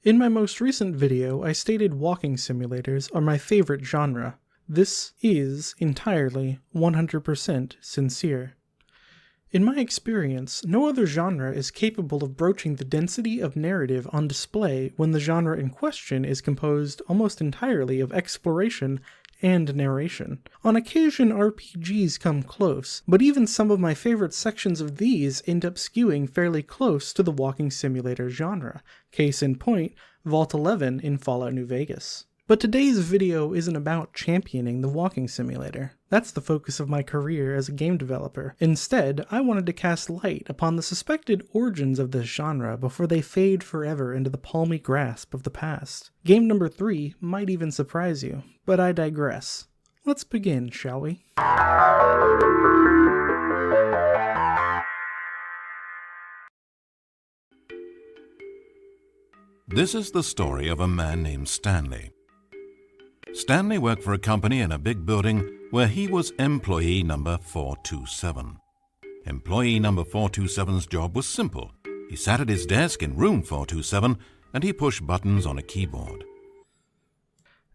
In my most recent video, I stated walking simulators are my favorite genre. This is entirely 100% sincere. In my experience, no other genre is capable of broaching the density of narrative on display when the genre in question is composed almost entirely of exploration and narration. On occasion, RPGs come close, but even some of my favorite sections of these end up skewing fairly close to the walking simulator genre. Case in point, Vault 11 in Fallout New Vegas. But today's video isn't about championing the walking simulator. That's the focus of my career as a game developer. Instead, I wanted to cast light upon the suspected origins of this genre before they fade forever into the palmy grasp of the past. Game number 3 might even surprise you, but I digress. Let's begin, shall we? This is the story of a man named Stanley. Stanley worked for a company in a big building where he was employee number 427. Employee number 427's job was simple. He sat at his desk in room 427 and he pushed buttons on a keyboard.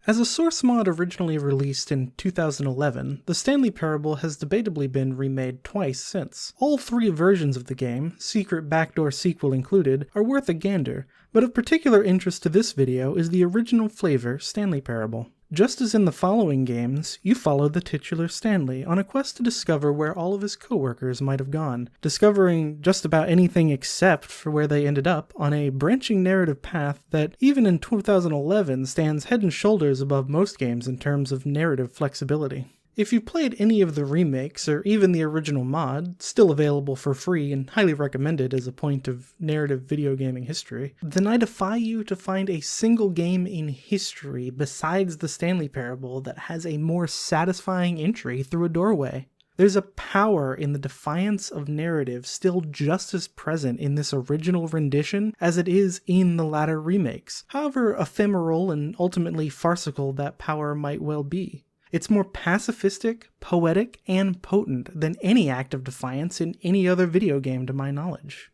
As a source mod originally released in 2011, the Stanley Parable has debatably been remade twice since. All 3 versions of the game, secret backdoor sequel included, are worth a gander, but of particular interest to this video is the original flavor Stanley Parable. Just as in the following games, you follow the titular Stanley on a quest to discover where all of his coworkers might have gone, discovering just about anything except for where they ended up on a branching narrative path that, even in 2011, stands head and shoulders above most games in terms of narrative flexibility. If you played any of the remakes, or even the original mod, still available for free and highly recommended as a point of narrative video gaming history, then I defy you to find a single game in history besides the Stanley Parable that has a more satisfying entry through a doorway. There's a power in the defiance of narrative still just as present in this original rendition as it is in the latter remakes, however ephemeral and ultimately farcical that power might well be. It's more pacifistic, poetic, and potent than any act of defiance in any other video game to my knowledge.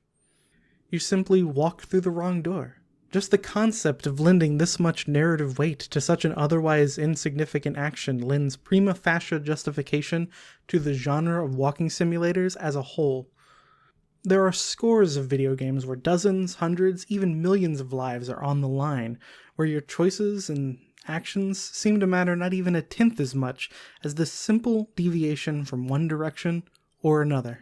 You simply walk through the wrong door. Just the concept of lending this much narrative weight to such an otherwise insignificant action lends prima facie justification to the genre of walking simulators as a whole. There are scores of video games where dozens, hundreds, even millions of lives are on the line, where your choices and actions seem to matter not even a tenth as much as this simple deviation from one direction or another.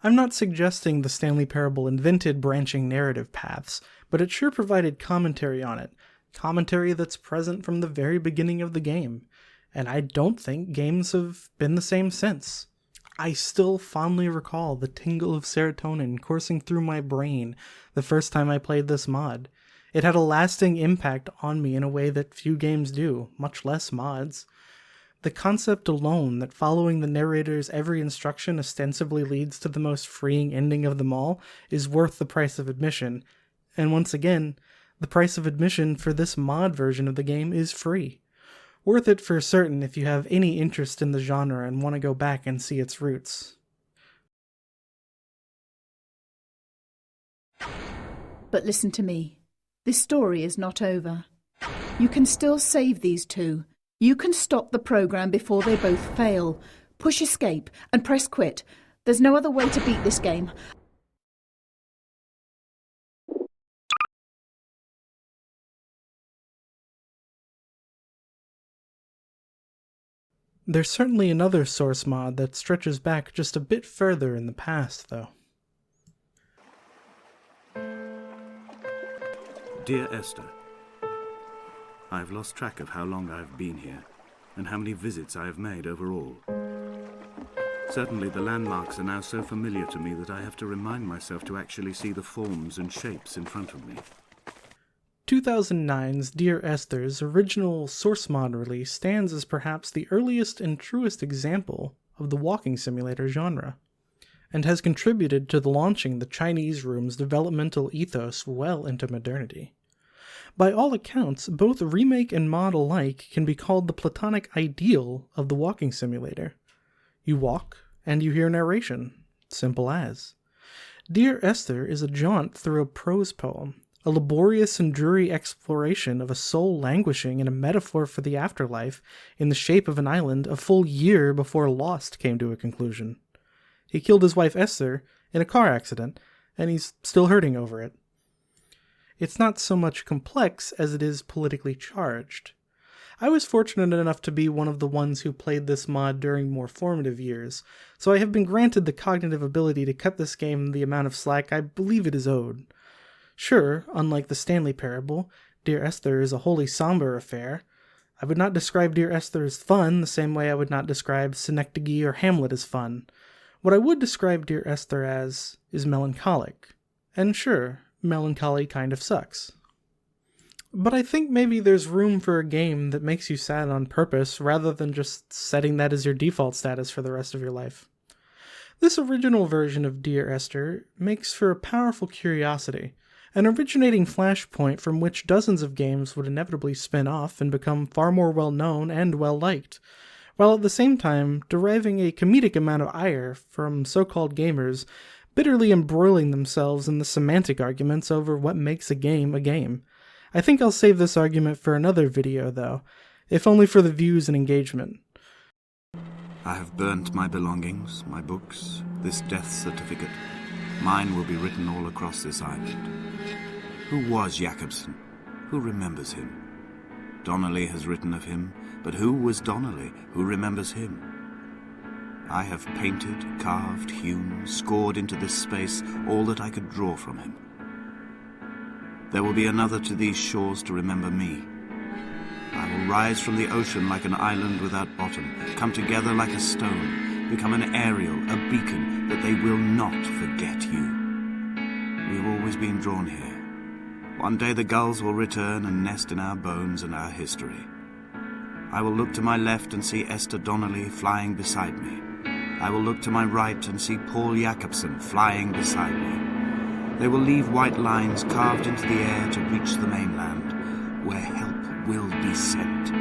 I'm not suggesting the Stanley Parable invented branching narrative paths, but it sure provided commentary on it, commentary that's present from the very beginning of the game, and I don't think games have been the same since. I still fondly recall the tingle of serotonin coursing through my brain the first time I played this mod. It had a lasting impact on me in a way that few games do, much less mods. The concept alone that following the narrator's every instruction ostensibly leads to the most freeing ending of them all is worth the price of admission. And once again, the price of admission for this mod version of the game is free. Worth it for certain if you have any interest in the genre and want to go back and see its roots. But listen to me. This story is not over. You can still save these 2. You can stop the program before they both fail. Push escape and press quit. There's no other way to beat this game. There's certainly another source mod that stretches back just a bit further in the past, though. Dear Esther, I've lost track of how long I've been here and how many visits I have made overall. Certainly the landmarks are now so familiar to me that I have to remind myself to actually see the forms and shapes in front of me. 2009's Dear Esther's original source mod release stands as perhaps the earliest and truest example of the walking simulator genre, and has contributed to launching the Chinese Room's developmental ethos well into modernity. By all accounts, both remake and mod alike can be called the platonic ideal of the walking simulator. You walk, and you hear narration. Simple as. Dear Esther is a jaunt through a prose poem, a laborious and dreary exploration of a soul languishing in a metaphor for the afterlife in the shape of an island a full year before Lost came to a conclusion. He killed his wife Esther in a car accident, and he's still hurting over it. It's not so much complex as it is politically charged. I was fortunate enough to be one of the ones who played this mod during more formative years, so I have been granted the cognitive ability to cut this game the amount of slack I believe it is owed. Sure, unlike the Stanley Parable, Dear Esther is a wholly somber affair. I would not describe Dear Esther as fun the same way I would not describe Synecdoche or Hamlet as fun. What I would describe Dear Esther as is melancholic. And sure, melancholy kind of sucks. But I think maybe there's room for a game that makes you sad on purpose rather than just setting that as your default status for the rest of your life. This original version of Dear Esther makes for a powerful curiosity, an originating flashpoint from which dozens of games would inevitably spin off and become far more well-known and well-liked, while at the same time deriving a comedic amount of ire from so-called gamers bitterly embroiling themselves in the semantic arguments over what makes a game a game. I think I'll save this argument for another video, though, if only for the views and engagement. I have burnt my belongings, my books, this death certificate. Mine will be written all across this island. Who was Jakobsen? Who remembers him? Donnelly has written of him, but who was Donnelly? Who remembers him? I have painted, carved, hewn, scored into this space all that I could draw from him. There will be another to these shores to remember me. I will rise from the ocean like an island without bottom, come together like a stone, become an aerial, a beacon, that they will not forget you. We have always been drawn here. One day the gulls will return and nest in our bones and our history. I will look to my left and see Esther Donnelly flying beside me. I will look to my right and see Paul Jakobsen flying beside me. They will leave white lines carved into the air to reach the mainland, where help will be sent.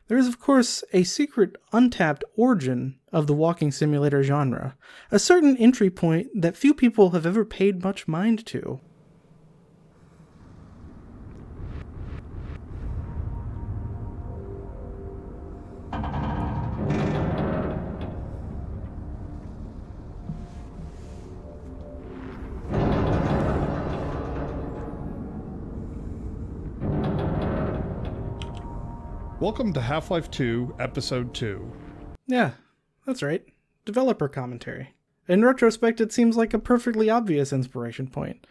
There is, of course, a secret, untapped origin of the walking simulator genre, a certain entry point that few people have ever paid much mind to. Welcome to Half-Life 2, Episode 2. Yeah, that's right. Developer commentary. In retrospect, it seems like a perfectly obvious inspiration point.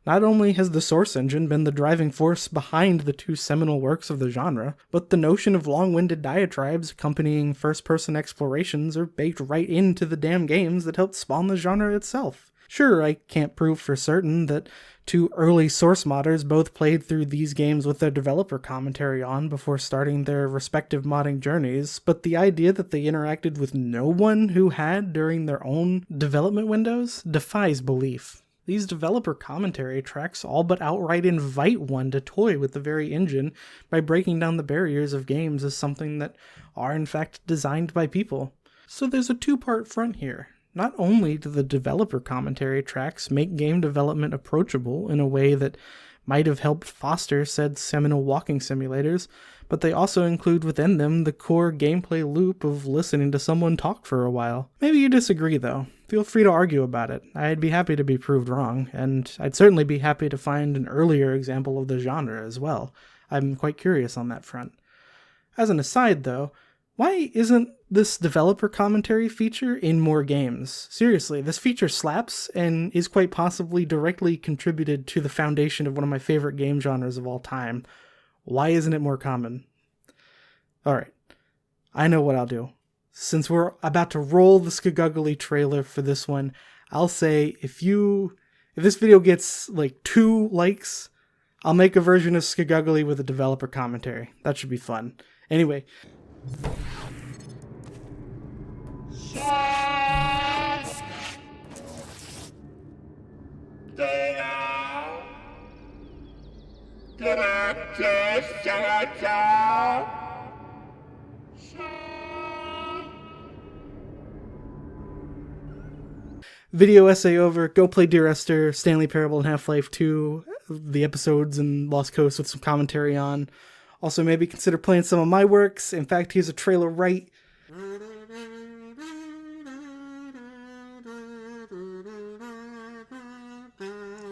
Not only has the source engine been the driving force behind the two seminal works of the genre, but the notion of long-winded diatribes accompanying first-person explorations are baked right into the damn games that helped spawn the genre itself. Sure, I can't prove for certain that two early source modders both played through these games with their developer commentary on before starting their respective modding journeys, but the idea that they interacted with no one who had during their own development windows defies belief. These developer commentary tracks all but outright invite one to toy with the very engine by breaking down the barriers of games as something that are in fact designed by people. So there's a two-part front here. Not only do the developer commentary tracks make game development approachable in a way that might have helped foster said seminal walking simulators, but they also include within them the core gameplay loop of listening to someone talk for a while. Maybe you disagree though. Feel free to argue about it. I'd be happy to be proved wrong, and I'd certainly be happy to find an earlier example of the genre as well. I'm quite curious on that front. As an aside though, why isn't this developer commentary feature in more games? Seriously, this feature slaps and is quite possibly directly contributed to the foundation of one of my favorite game genres of all time. Why isn't it more common? Alright, I know what I'll do. Since we're about to roll the Skagugly trailer for this one, I'll say if this video gets like 2 likes, I'll make a version of Skagugly with a developer commentary. That should be fun. Anyway, Video essay over. Go play Dear Esther, Stanley Parable, and Half-Life 2, the episodes and Lost Coast with some commentary on. Also, maybe consider playing some of my works. In fact, here's a trailer right.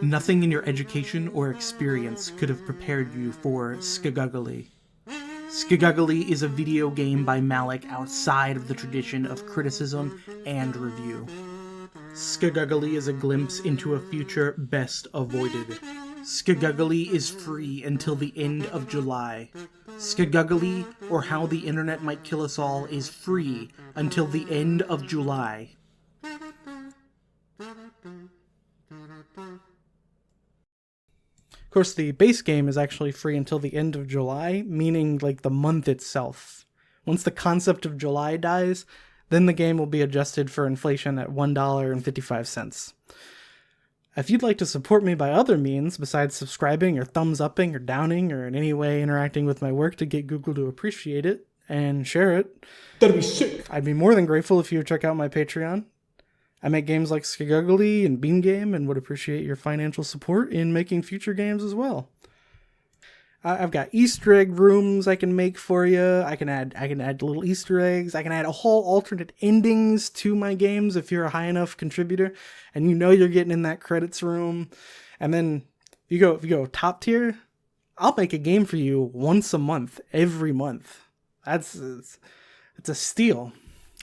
Nothing in your education or experience could have prepared you for Skagugly. Skagugly is a video game by Malik outside of the tradition of criticism and review. Skagugly is a glimpse into a future best avoided. Skagugly is free until the end of July. Skagugly, or How the Internet Might Kill Us All, is free until the end of July. Of course, the base game is actually free until the end of July, meaning like the month itself. Once the concept of July dies, then the game will be adjusted for inflation at $1.55. If you'd like to support me by other means, besides subscribing or thumbs upping or downing or in any way interacting with my work to get Google to appreciate it and share it, that'd be sick. I'd be more than grateful if you would check out my Patreon. I make games like Skagugly and Bean Game and would appreciate your financial support in making future games as well. I've got Easter egg rooms I can make for you. I can add little Easter eggs. I can add a whole alternate endings to my games if you're a high enough contributor and you know you're getting in that credits room. And then if you go top tier, I'll make a game for you once a month, every month. It's a steal.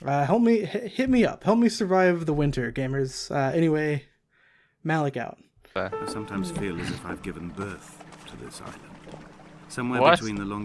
Hit me up. Help me survive the winter, gamers. Anyway, Malik out. I sometimes feel as if I've given birth to this island. Somewhere What? between the longest